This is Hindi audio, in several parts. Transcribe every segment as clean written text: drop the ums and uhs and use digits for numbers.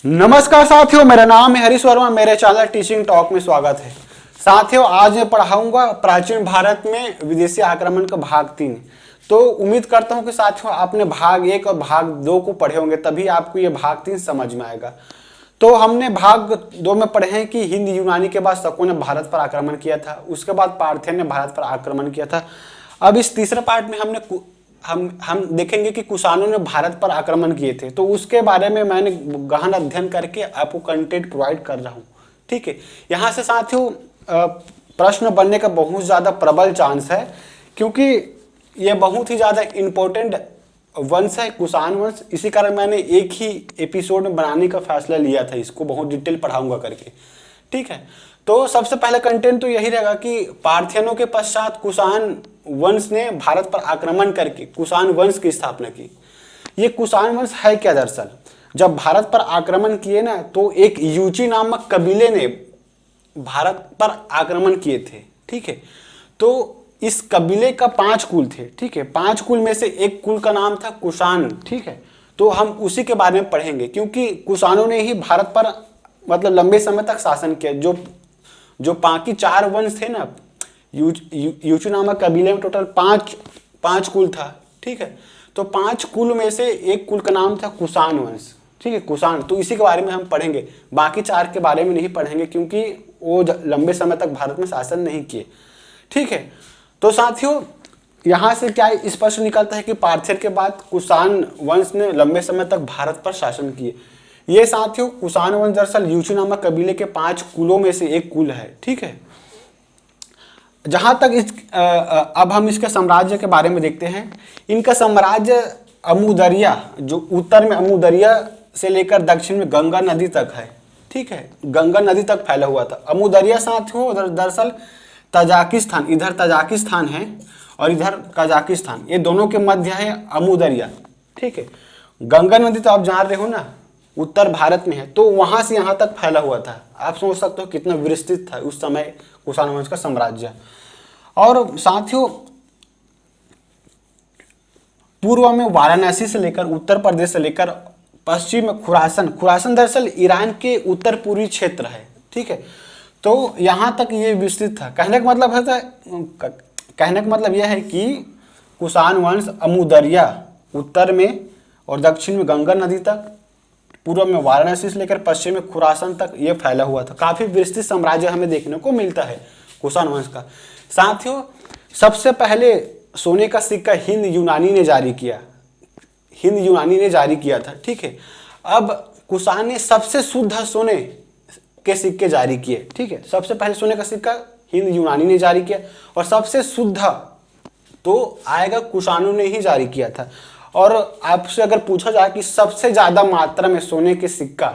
नमस्कार साथियों, मेरा नाम है हरीश वर्मा। मेरे चैनल टीचिंग टॉक में स्वागत है। साथियों, आज मैं पढ़ाऊंगा प्राचीन भारत में विदेशी आक्रमण का भाग 3। तो उम्मीद करता हूं कि साथियों आपने भाग 1 और भाग 2 को पढ़े होंगे, तभी आपको ये भाग 3 समझ में आएगा। तो हमने भाग 2 में पढ़े हैं कि हिंद यूनानी के बाद शकों ने भारत पर आक्रमण किया था, उसके बाद पार्थियन ने भारत पर आक्रमण किया था। अब इस तीसरे पार्ट में हम देखेंगे कि कुषाणों ने भारत पर आक्रमण किए थे, तो उसके बारे में मैंने गहन अध्ययन करके आपको कंटेंट प्रोवाइड कर रहा हूँ। ठीक है, यहाँ से साथियों प्रश्न बनने का बहुत ज़्यादा प्रबल चांस है, क्योंकि ये बहुत ही ज़्यादा इम्पोर्टेंट वंश है कुषाण वंश। इसी कारण मैंने एक ही एपिसोड में बनाने का फैसला लिया था, इसको बहुत डिटेल पढ़ाऊंगा करके। ठीक है, तो सबसे पहले कंटेंट तो यही रहेगा कि पार्थियनों के पश्चात कुषाण वंश ने भारत पर आक्रमण करके कुषाण वंश की स्थापना की। ये कुषाण वंश है क्या? दरअसल जब भारत पर आक्रमण किए ना, तो एक यूची नामक कबीले ने भारत पर आक्रमण किए थे। ठीक है, तो इस कबीले का 5 कुल थे। ठीक है, 5 कुल में से एक कुल का नाम था कुषाण। ठीक है, तो हम उसी के बारे में पढ़ेंगे, क्योंकि कुषाणों ने ही भारत पर मतलब लंबे समय तक शासन किया। जो बाकी 4 वंश थे ना, यूचू नामक कबीले में टोटल पांच कुल था। ठीक है, तो 5 कुल में से एक कुल का नाम था कुषाण वंश। ठीक है, कुषाण, तो इसी के बारे में हम पढ़ेंगे। बाकी 4 के बारे में नहीं पढ़ेंगे, क्योंकि वो लंबे समय तक भारत में शासन नहीं किए। ठीक है, तो साथियों यहाँ से क्या स्पष्ट निकलता है कि पार्थियन के बाद कुषाण वंश ने लंबे समय तक भारत पर शासन किए। ये साथियों कुषाण वंश दरअसल यूचू नामक कबीले के 5 कुलों में से एक कुल है। ठीक है, जहां तक अब हम इसके साम्राज्य के बारे में देखते हैं। इनका साम्राज्य अमुदरिया, जो उत्तर में अमुदरिया से लेकर दक्षिण में गंगा नदी तक है। ठीक है, गंगा नदी तक फैला हुआ था। अमुदरिया साथियों दरअसल तजाकिस्तान, इधर तजाकिस्तान है और इधर कजाकिस्तान, ये दोनों के मध्य है अमुदरिया। ठीक है, गंगा नदी तो आप जान रहे हो ना, उत्तर भारत में है, तो वहां से यहाँ तक फैला हुआ था। आप सोच सकते हो कितना विस्तृत था उस समय कुषाण वंश का साम्राज्य। और साथियों पूर्व में वाराणसी से लेकर, उत्तर प्रदेश से लेकर पश्चिम में खुरासन दरअसल ईरान के उत्तर पूर्वी क्षेत्र है। ठीक है, तो यहाँ तक ये विस्तृत था। कहने का मतलब यह है कि कुषाण वंश अमुदरिया उत्तर में और दक्षिण में गंगा नदी तक, पूर्व में वाराणसी से लेकर पश्चिम में खुरासन तक ये फैला हुआ था। काफी विस्तृत साम्राज्य हमें देखने को मिलता है कुषाण वंश का। साथियों सबसे पहले सोने का सिक्का हिंद यूनानी ने जारी किया था। ठीक है, अब कुषाण ने सबसे शुद्ध सोने के सिक्के जारी किए। ठीक है, सबसे पहले सोने का सिक्का हिंद यूनानी ने जारी किया, और सबसे शुद्ध तो आएगा कुषाणों ने ही जारी किया था। और आपसे अगर पूछा जाए कि सबसे ज्यादा मात्रा में सोने के सिक्का,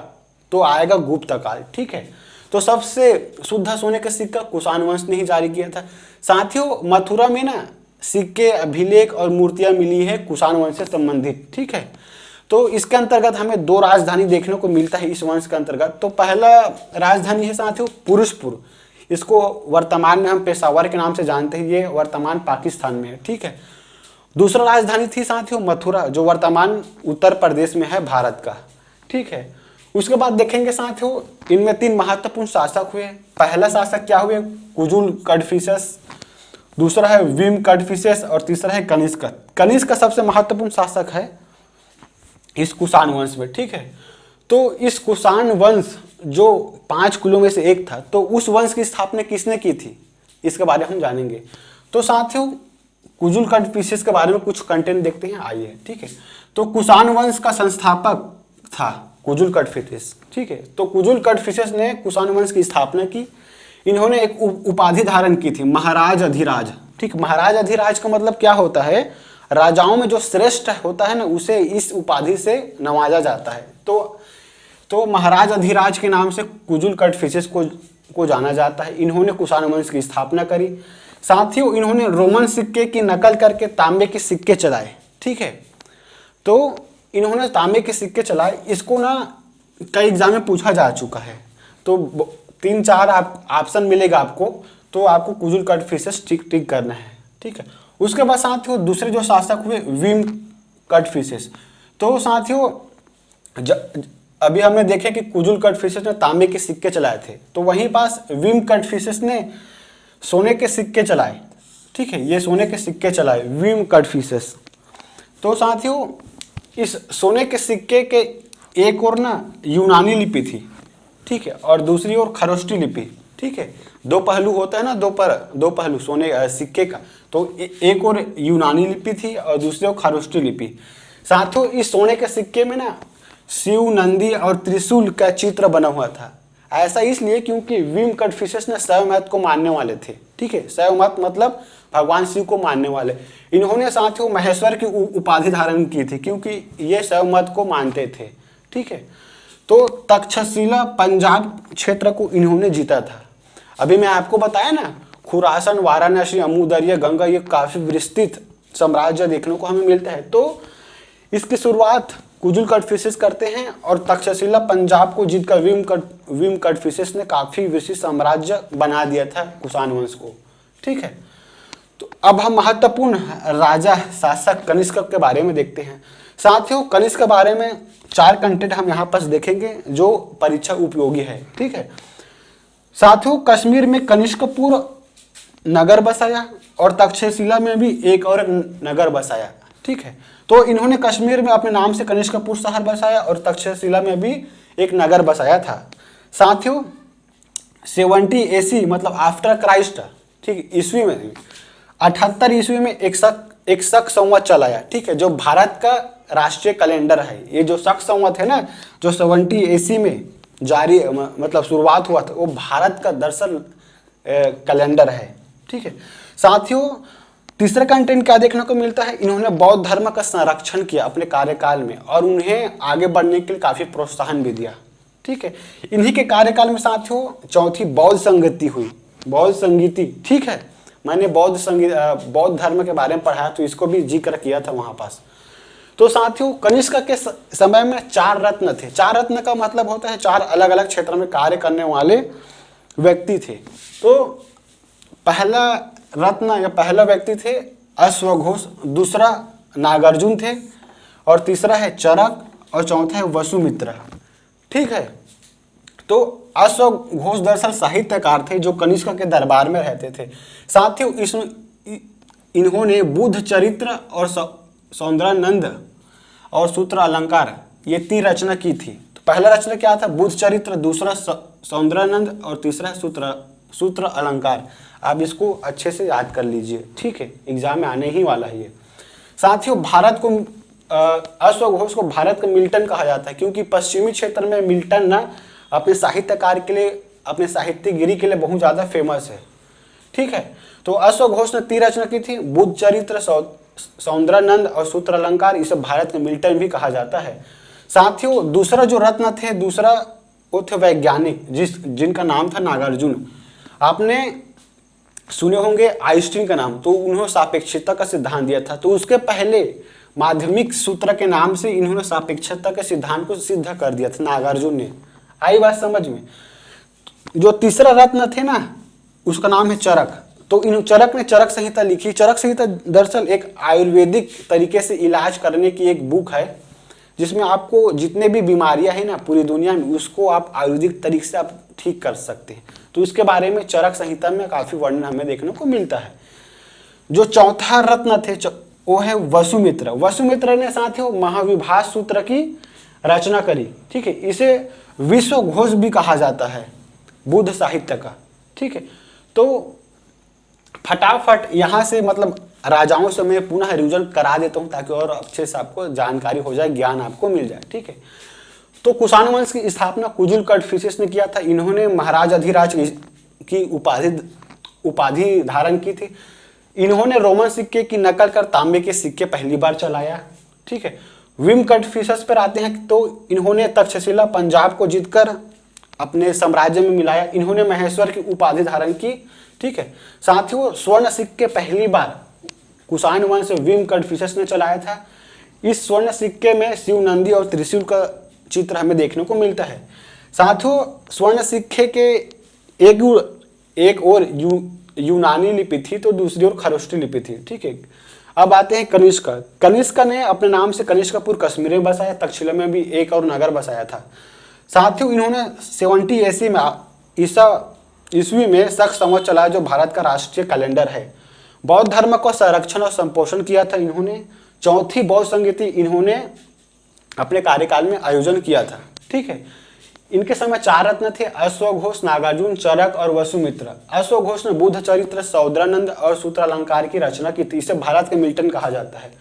तो आएगा गुप्त काल। ठीक है, तो सबसे शुद्ध सोने का सिक्का कुषाण वंश ने ही जारी किया था। साथियों मथुरा में ना सिक्के, अभिलेख और मूर्तियां मिली है कुषाण वंश से संबंधित। ठीक है, तो इसके अंतर्गत हमें 2 राजधानी देखने को मिलता है इस वंश के अंतर्गत। तो पहला राजधानी है साथियों पुरुषपुर, इसको वर्तमान में हम पेशावर के नाम से जानते हैं, ये वर्तमान पाकिस्तान में है। ठीक है, दूसरा राजधानी थी साथियों मथुरा, जो वर्तमान उत्तर प्रदेश में है भारत का। ठीक है, उसके बाद देखेंगे साथियों इनमें 3 महत्वपूर्ण शासक हुए। पहला शासक क्या हुए? कुजुल कड़फिसेस, दूसरा है विम कड़फिसेस और तीसरा है कनिष्क। कनिष्क सबसे महत्वपूर्ण शासक है इस कुषाण वंश में। ठीक है, तो इस कुषाण वंश जो 5 कुलों में से एक था, तो उस वंश की स्थापना किसने की थी, इसके बारे में हम जानेंगे। तो साथियों कुजुल कड़फिसेस के बारे में कुछ कंटेंट देखते हैं, आइए। ठीक है, तो कुषाण वंश का संस्थापक था कुजुल कड़फिसेस। ठीक है, तो कुजुल कड़फिसेस ने कुषाण वंश की स्थापना की। इन्होंने एक उपाधि धारण की थी, महाराज अधिराज। ठीक, महाराज अधिराज का मतलब क्या होता है? राजाओं में जो श्रेष्ठ होता है ना, उसे इस उपाधि से नवाजा जाता है। तो महाराज अधिराज के नाम से कुजुल कड़फिसेस को जाना जाता है। इन्होंने कुषाण वंश की स्थापना करी। साथियों इन्होंने रोमन सिक्के की नकल करके तांबे के सिक्के चलाए। ठीक है, तो इन्होंने तांबे के सिक्के चलाए। इसको ना कई एग्जाम में पूछा जा चुका है, तो 3-4 ऑप्शन मिलेगा आपको, तो आपको कुजुल कड़फिसेस टिक करना है। ठीक है, उसके बाद साथियों दूसरे जो शासक हुए विम कड़फिसेस। तो साथियों अभी हमने देखे कि कुजुल कटफिशेस ने तांबे के सिक्के चलाए थे, तो वहीं पास विम कटफिशेस ने सोने के सिक्के चलाए। ठीक है, ये सोने के सिक्के चलाए विम कटफिशेस। तो साथियों इस सोने के सिक्के के एक और ना यूनानी लिपि थी, ठीक है, और दूसरी ओर खरोष्टी लिपि। ठीक है, दो पहलू होता है ना, दो पहलू सोने सिक्के का। तो एक और यूनानी लिपि थी और दूसरी ओर खरोष्टी लिपि। साथियों इस सोने के सिक्के में ना शिव, नंदी और त्रिशूल का चित्र बना हुआ था। ऐसा इसलिए क्योंकि विम कटफिशेस ने शैवमत को मानने वाले थे। ठीक है, शैवमत मतलब भगवान शिव को मानने वाले। इन्होंने साथियों महेश्वर की उपाधि धारण की थी क्योंकि ये शैवमत को मानते थे। ठीक है, तो तक्षशिला पंजाब क्षेत्र को इन्होंने जीता था। अभी मैं आपको बताया ना, खुरासन, वाराणसी, अमुदरिया, गंगा, ये काफी विस्तृत साम्राज्य देखने को हमें मिलता है। तो इसकी शुरुआत कुजुल कटफिशेस करते हैं और तक्षशिला पंजाब को जीतकर विम कटफिशेस ने काफी विस्तृत साम्राज्य बना दिया था कुषाण वंश को। ठीक है, तो अब हम महत्वपूर्ण राजा शासक कनिष्क के बारे में देखते हैं। साथियों कनिष्क के बारे में 4 कंटेंट हम यहाँ पर देखेंगे जो परीक्षा उपयोगी है। ठीक है, साथियों कश्मीर में कनिष्कपुर नगर बसाया और तक्षशिला में भी एक और नगर बसाया। ठीक है, तो इन्होंने कश्मीर में अपने नाम से कनिष्कपुर शहर बसाया और तक्षशिला में भी एक नगर बसाया था। साथियों 70 AC मतलब आफ्टर क्राइस्ट, ठीक, ईस्वी में 78 ईस्वी में एक शक संवत चलाया। ठीक है, जो भारत का राष्ट्रीय कैलेंडर है, ये जो शक संवत है ना, जो 70 AC में जारी मतलब शुरुआत हुआ था, वो भारत का दरअसल कैलेंडर है। ठीक है, साथियों तीसरा कंटेंट क्या देखने को मिलता है, इन्होंने बौद्ध धर्म का संरक्षण किया अपने कार्यकाल में और उन्हें आगे बढ़ने के लिए काफी प्रोत्साहन भी दिया। ठीक है, इन्हीं के कार्यकाल में साथियों चौथी बौद्ध संगति हुई, बौद्ध संगीति। ठीक है, मैंने बौद्ध धर्म के बारे में पढ़ाया तो इसको भी जिक्र किया था वहां पास। तो साथियों कनिष्क के समय में 4 रत्न थे। 4 रत्न का मतलब होता है 4 अलग अलग क्षेत्र में कार्य करने वाले व्यक्ति थे। तो पहला रत्न या पहला व्यक्ति थे अश्वघोष, दूसरा नागार्जुन थे और तीसरा है चरक और चौथा है वसुमित्र। ठीक है, तो अश्वघोष दरअसल साहित्यकार थे जो कनिष्क के दरबार में रहते थे। साथियों इसमें इन्होंने बुद्ध चरित्र और सौंदर्यानंद और सूत्र अलंकार ये 3 रचना की थी। तो पहला रचना क्या था, बुद्ध चरित्र, दूसरा सौंदर्यानंद और तीसरा सूत्र अलंकार। आप इसको अच्छे से याद कर लीजिए। ठीक है, एग्जाम में आने ही वाला है ये। साथियों भारत को अश्वघोष को भारत का मिल्टन कहा जाता है क्योंकि पश्चिमी क्षेत्र में मिल्टन ना अपने साहित्यकार के लिए, अपने साहित्यगिरी के लिए बहुत ज्यादा फेमस है। ठीक है, तो अश्वघोष ने 3 रचना की थी, बुद्ध चरित्र, सौंदर्यानंद और सूत्र अलंकार। इसे भारत का मिल्टन भी कहा जाता है। साथियों दूसरा जो रत्न थे, दूसरा वो थे वैज्ञानिक जिनका नाम था नागार्जुन। आपने सुने होंगे आइंस्टीन का नाम, तो उन्होंने सापेक्षता का सिद्धांत दिया था। तो उसके पहले माध्यमिक सूत्र के नाम से इन्होंने सापेक्षता के सिद्धांत को सिद्ध कर दिया था नागार्जुन ने। आई बात समझ में। जो तीसरा रत्न थे ना उसका नाम है चरक। तो इन चरक ने चरक संहिता लिखी। चरक संहिता दरअसल एक आयुर्वेदिक तरीके से इलाज करने की एक बुक है जिसमें आपको जितने भी बीमारियां हैं ना पूरी दुनिया में उसको आप आयुर्वेदिक तरीके से आप ठीक कर सकते हैं। तो इसके बारे में चरक संहिता में काफी वर्णन हमें देखने को मिलता है। जो चौथा रत्न थे वो है वसुमित्र। वसुमित्र ने साथियों महाविभास सूत्र की रचना करी। ठीक है, इसे विश्व घोष भी कहा जाता है बुद्ध साहित्य का। ठीक है, तो फटाफट यहाँ से मतलब राजाओं से मैं पुनः रिविजन करा देता हूँ ताकि और अच्छे से आपको जानकारी हो जाए, ज्ञान आपको मिल जाए। ठीक है, तो कुषाण वंश की स्थापना कुजुल कटफिशेस ने किया था। इन्होंने महाराज अधिराज की उपाधि धारण की थी। इन्होंने रोमन सिक्के की नकल कर तांबे के सिक्के पहली बार चलाया। ठीक है, विम कटफिशेस पर आते हैं तो इन्होंने तक्षशिला पंजाब को जीतकर अपने साम्राज्य में मिलाया। इन्होंने महेश्वर की उपाधि धारण की। ठीक है, साथियों स्वर्ण सिक्के पहली बार कुषाण वंश विम कटफिशेस ने चलाया था। इस स्वर्ण सिक्के में शिव, नंदी और त्रिशूल का चित्र हमें देखने को मिलता है। साथियों स्वर्ण सिक्के के एक और यूनानी लिपि थी तो दूसरी ओर खरोष्टी लिपि थी। ठीक है, अब आते हैं कनिष्क। कनिष्क ने अपने नाम से कनिष्कपुर कश्मीर में बसाया, तक्षशिला में भी एक और नगर बसाया था। साथियों इन्होंने 70 AC में ईस्वी में शक संवत चलाया जो भारत का राष्ट्रीय कैलेंडर है। बौद्ध धर्म का संरक्षण और संपोषण किया था इन्होंने। चौथी बौद्ध संगीति इन्होंने अपने कार्यकाल में आयोजन किया था। ठीक है, इनके समय 4 रत्न थे, अश्वघोष, नागार्जुन, चरक और वसुमित्र। अश्वघोष ने बुद्ध चरित्र, सौद्रानंद और सूत्रालंकार की रचना की थी। इसे भारत के मिल्टन कहा जाता है।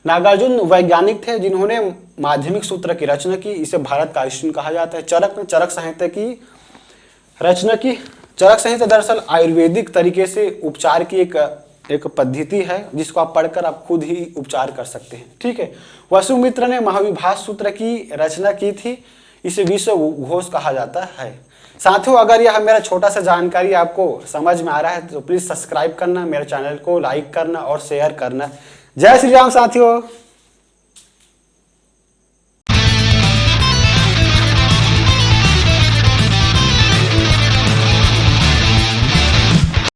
नागार्जुन वैज्ञानिक थे जिन्होंने माध्यमिक सूत्र की रचना की। इसे भारत का आइंस्टीन कहा जाता है। चरक ने चरक संहिता की रचना की। चरक संहिता दरअसल आयुर्वेदिक तरीके से उपचार की एक पद्धति है जिसको आप पढ़कर आप खुद ही उपचार कर सकते हैं। ठीक है, वसुमित्र ने महाविभाष सूत्र की रचना की थी। इसे विश्व घोष कहा जाता है। साथियों अगर यह मेरा छोटा सा जानकारी आपको समझ में आ रहा है तो प्लीज सब्सक्राइब करना, मेरे चैनल को लाइक करना और शेयर करना। जय श्री राम साथियों।